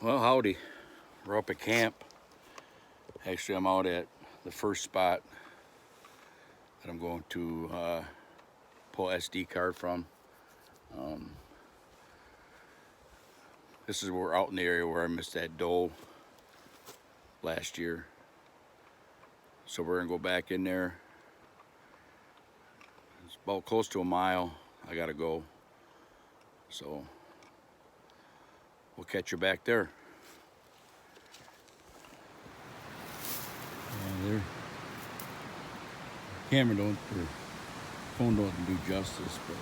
Well, howdy. We're up at camp. Actually, I'm out at the first spot that I'm going to pull SD card from. This is where we're out in the area where I missed that doe last year. So we're gonna go back in there. It's about close to a mile. I gotta go. So we'll catch you back there. Yeah, there. Camera don't, or phone don't do justice, but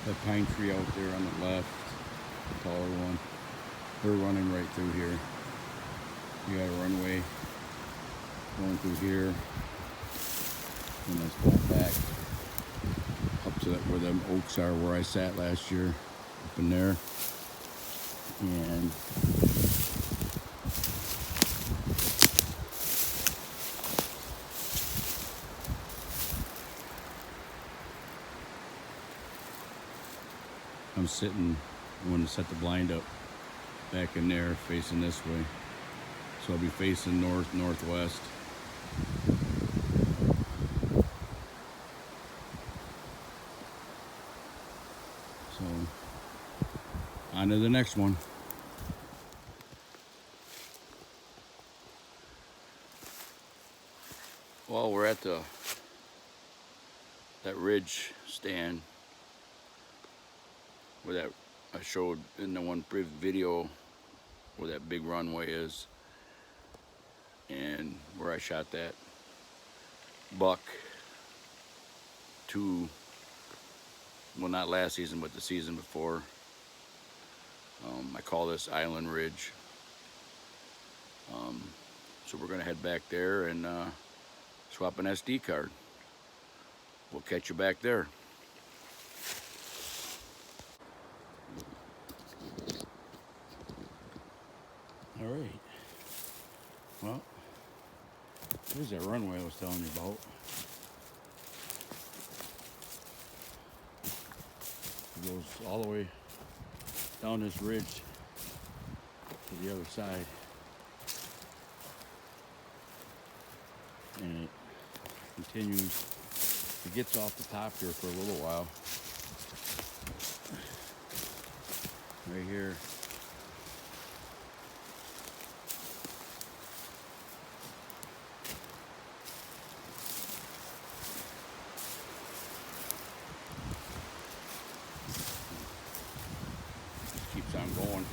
that pine tree out there on the left, the taller one, they're running right through here. You got a runway going through here, and let's go back up to that, where them oaks are, where I sat last year, up in there. And I'm sitting, I want to set the blind up back in there, facing this way. So I'll be facing northwest. So on to the next one. Well, we're at that ridge stand where that I showed in the one previous video where that big runway is, and where I shot that buck well, not last season, but the season before. I call this Island Ridge. So we're gonna head back there and swap an SD card. We'll catch you back there. All right. Well, here's that runway I was telling you about. It goes all the way down this ridge to the other side. And it continues. It gets off the top here for a little while. Right here. Just keeps on going.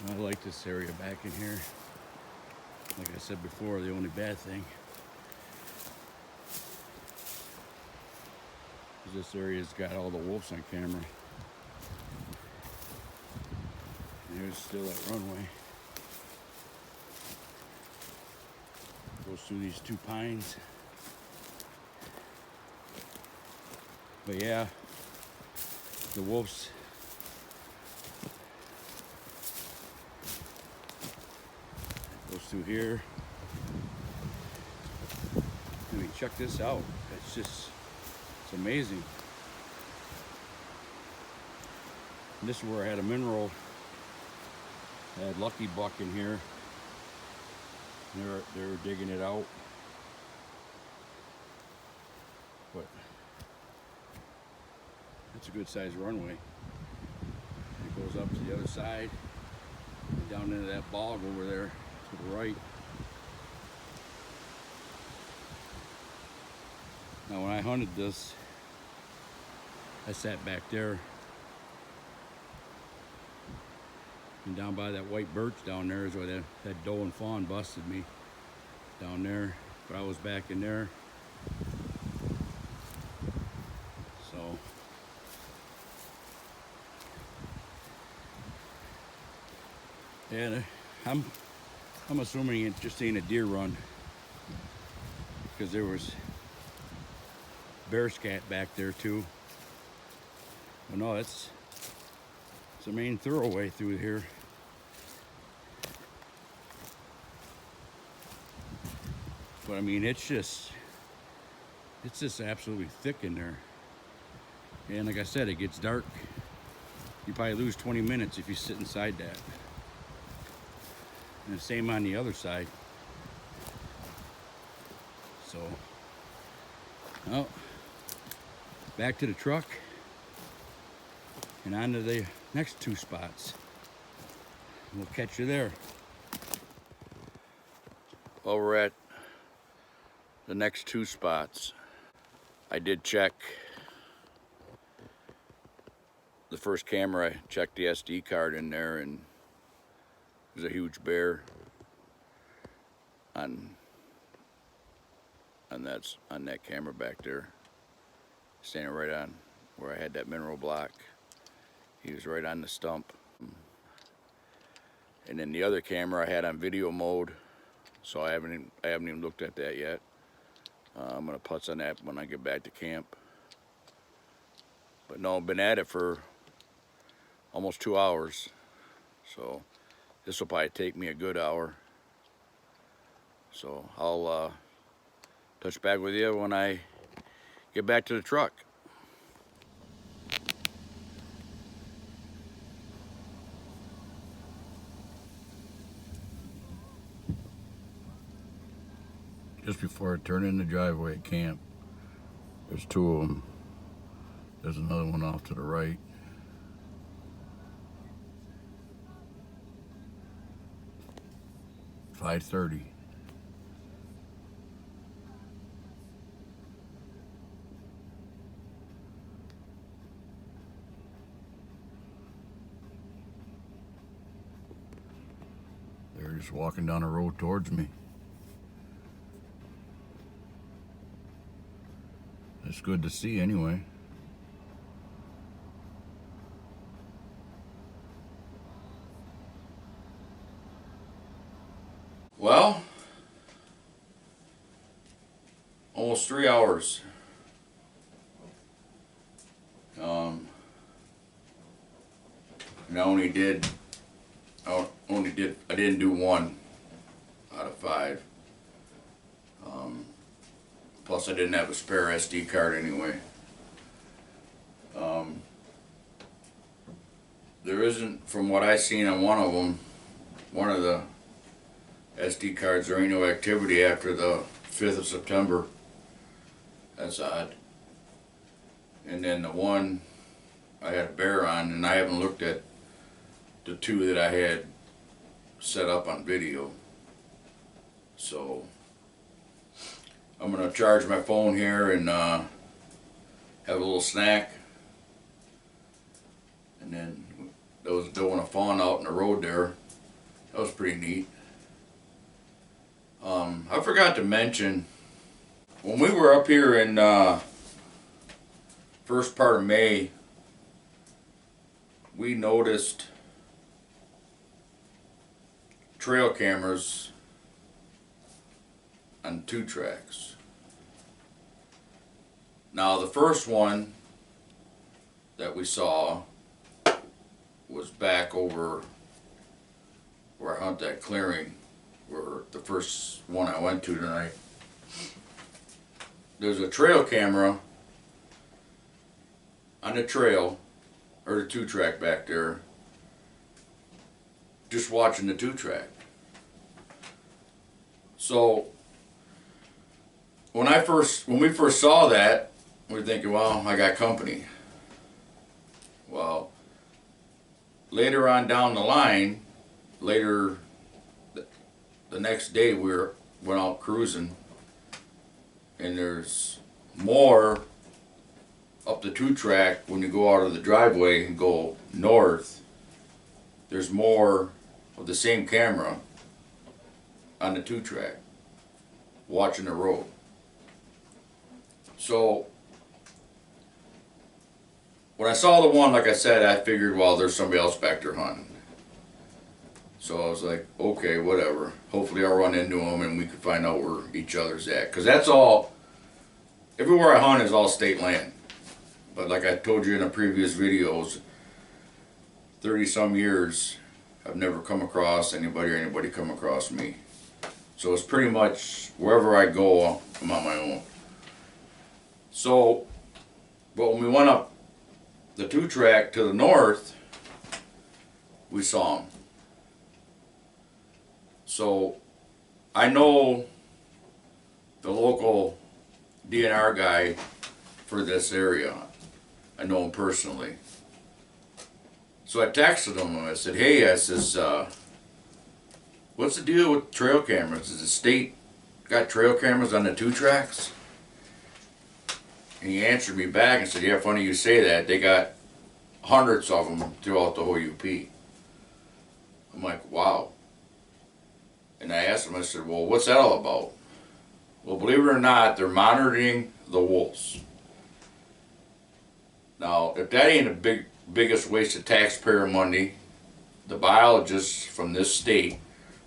I like this area back in here. Like I said before, the only bad thing is this area's got all the wolves on camera. And there's still that runway. Goes through these two pines. But yeah, the wolves goes through here. I mean, check this out. It's amazing. And this is where I had a mineral. I had Lucky Buck in here. They were digging it out. But it's a good sized runway. It goes up to the other side, and down into that bog over there to the right. Now when I hunted this, I sat back there, and down by that white birch down there is where that doe and fawn busted me down there, but I was back in there. So yeah, I'm assuming it just ain't a deer run, because there was bear scat back there too. But no, it's a main thoroughway through here. But I mean, it's just It's just absolutely thick in there. And like I said, it gets dark. You probably lose 20 minutes if you sit inside that. And the same on the other side. So, well, back to the truck and on to the next 2 spots. We'll catch you there. Well, we're at the next 2 spots. I did check the first camera. I checked the SD card in there, and there's a huge bear on that camera back there, standing right on where I had that mineral block. He was right on the stump. And then the other camera I had on video mode, so I haven't even looked at that yet. I'm gonna putz on that when I get back to camp. But no, I've been at it for almost 2 hours, so this will probably take me a good hour. So I'll touch back with you when I get back to the truck. Just before I turn in the driveway at camp, there's 2 of them. There's another one off to the right. $5:30. They're just walking down the road towards me. It's good to see anyway. Well, almost 3 hours. And I didn't do 1 out of 5. Plus I didn't have a spare SD card anyway. There isn't, from what I seen on one of them, one of the SD cards, there ain't no activity after the 5th of September. That's odd. And then the one I had a bear on, and I haven't looked at the 2 that I had set up on video. So I'm gonna charge my phone here and have a little snack, and then there was doing a fawn out in the road there. That was pretty neat. I forgot to mention, when we were up here in first part of May, we noticed trail cameras on 2 tracks. Now the first one that we saw was back over where I hunt that clearing, where the first one I went to tonight. There's a trail camera on the trail, or the 2-track back there, just watching the 2-track. So when we first saw that, we were thinking, well, I got company. Well, later on down the line, the next day we went out cruising, and there's more up the 2-track. When you go out of the driveway and go north, there's more of the same camera on the 2-track watching the road. So when I saw the one, like I said, I figured, well, there's somebody else back there hunting. So I was like, okay, whatever. Hopefully I'll run into them and we can find out where each other's at. Because that's all, everywhere I hunt is all state land. But like I told you in the previous videos, 30-some years, I've never come across anybody or anybody come across me. So it's pretty much, wherever I go, I'm on my own. So, but when we went up the 2-track to the north, we saw them. So, I know the local DNR guy for this area. I know him personally. So I texted him and I said, hey, I says, what's the deal with trail cameras? Does the state got trail cameras on the 2-tracks? And he answered me back and said, yeah, funny you say that. They got hundreds of them throughout the whole UP. I'm like, wow. And I asked him, I said, well, what's that all about? Well, believe it or not, they're monitoring the wolves. Now, if that ain't the biggest waste of taxpayer money, the biologists from this state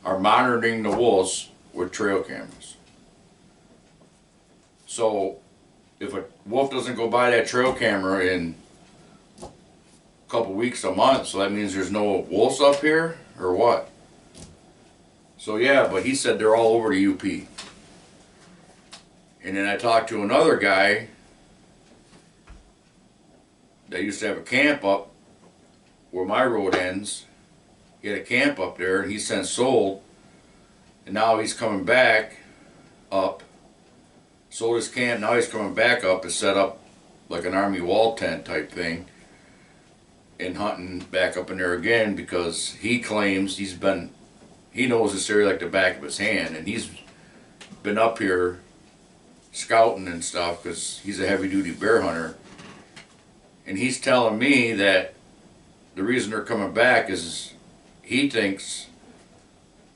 are monitoring the wolves with trail cameras. So, if a wolf doesn't go by that trail camera in a couple weeks, a month, so that means there's no wolves up here, or what? So yeah, but he said they're all over the UP. And then I talked to another guy that used to have a camp up where my road ends. He had a camp up there and he since sold. And now he's coming back up. Sold his camp, now he's coming back up and set up like an army wall tent type thing. And hunting back up in there again because he claims he knows this area like the back of his hand, and he's been up here scouting and stuff because he's a heavy duty bear hunter. And he's telling me that the reason they're coming back is he thinks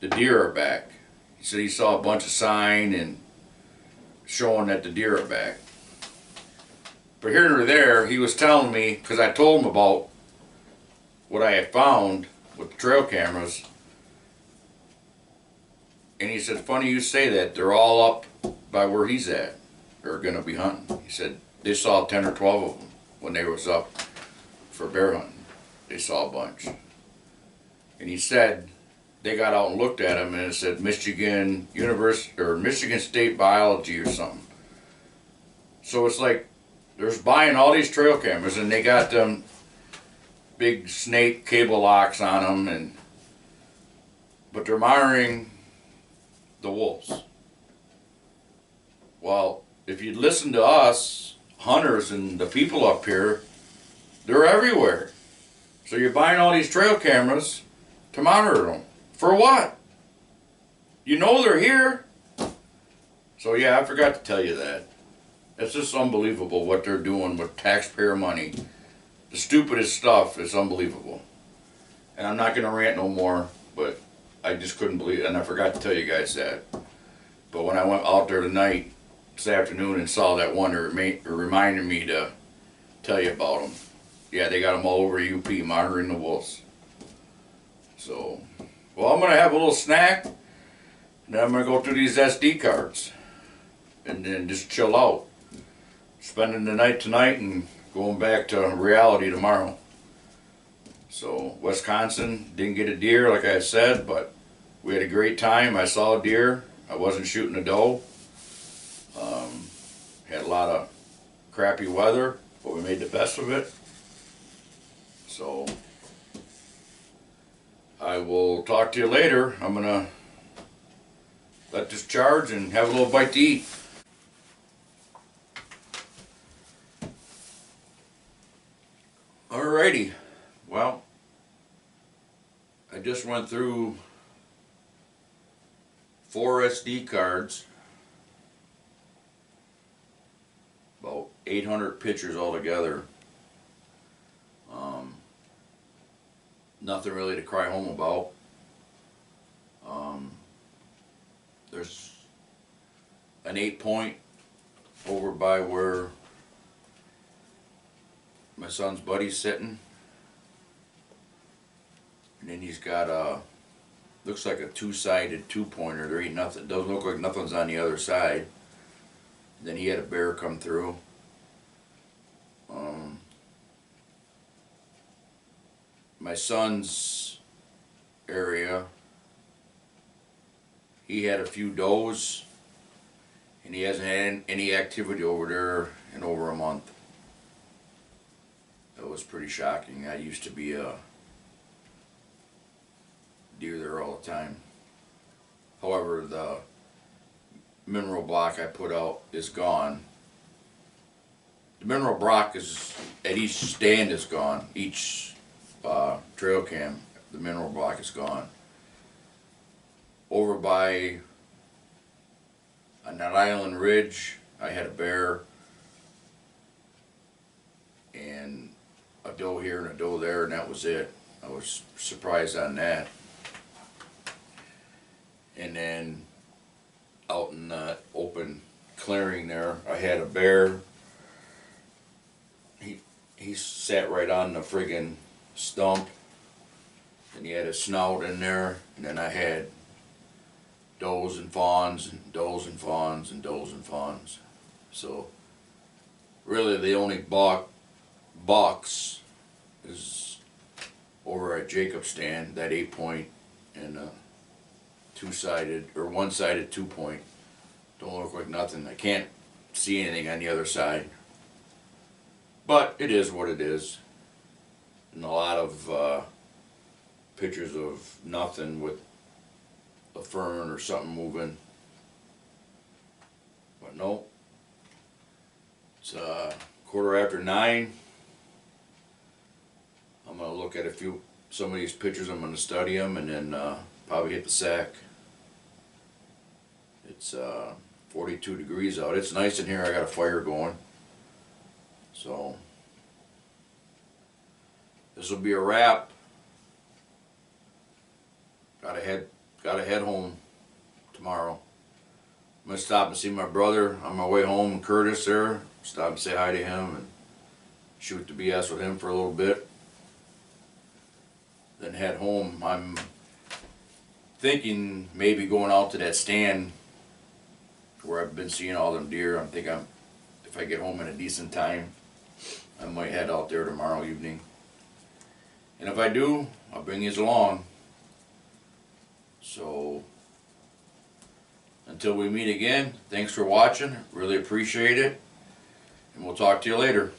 the deer are back. He said he saw a bunch of sign and showing that the deer are back. But here or there, he was telling me, because I told him about what I had found with the trail cameras, and he said, funny you say that, they're all up by where he's at, or gonna be hunting. He said they saw 10 or 12 of them when they was up for bear hunting. They saw a bunch. And he said they got out and looked at them and it said Michigan University or Michigan State Biology or something. So it's like there's buying all these trail cameras and they got them big snake cable locks on them, but they're monitoring the wolves. Well, if you'd listen to us hunters and the people up here, they're everywhere. So you're buying all these trail cameras to monitor them. For what? You know they're here. So yeah, I forgot to tell you that. It's just unbelievable what they're doing with taxpayer money. The stupidest stuff is unbelievable. And I'm not gonna rant no more, but I just couldn't believe it, and I forgot to tell you guys that. But when I went out there tonight, this afternoon, and saw that one, it reminded me to tell you about them. Yeah, they got them all over UP, monitoring the wolves. So, well, I'm gonna have a little snack, and then I'm gonna go through these SD cards, and then just chill out. Spending the night tonight, and going back to reality tomorrow. So Wisconsin, didn't get a deer like I said, but we had a great time. I saw a deer. I wasn't shooting a doe. Had a lot of crappy weather, but we made the best of it. So I will talk to you later. I'm gonna let this charge and have a little bite to eat. Alrighty, well, I just went through 4 SD cards, about 800 pictures altogether. Nothing really to cry home about. There's an 8-point over by where my son's buddy's sitting, and then he's got a, looks like a 2-sided 2-pointer. There ain't nothing, doesn't look like nothing's on the other side. Then he had a bear come through. My son's area, he had a few does, and he hasn't had any activity over there in over a month. That was pretty shocking. I used to be a deer there all the time. However, the mineral block I put out is gone. The mineral block is at each stand is gone. Each trail cam, the mineral block is gone. Over by on that island ridge, I had a bear and a doe here and a doe there, and that was it. I was surprised on that. And then out in the open clearing there, I had a bear. He sat right on the friggin' stump, and he had a snout in there, and then I had does and fawns and does and fawns and does and fawns. So really the only box is over at Jacob's stand, that 8-point and two-sided or one-sided 2-point. Don't look like nothing. I can't see anything on the other side. But it is what it is. And a lot of pictures of nothing with a fern or something moving. But no. It's 9:15. I'm going to look at some of these pictures. I'm going to study them and then probably hit the sack. It's 42 degrees out. It's nice in here. I got a fire going. So this will be a wrap. Gotta head home tomorrow. I'm gonna stop and see my brother on my way home, Curtis there. Stop and say hi to him and shoot the BS with him for a little bit. Then head home. I'm thinking maybe going out to that stand where I've been seeing all them deer. If I get home in a decent time, I might head out there tomorrow evening. And if I do, I'll bring you along. So, until we meet again, thanks for watching. Really appreciate it. And we'll talk to you later.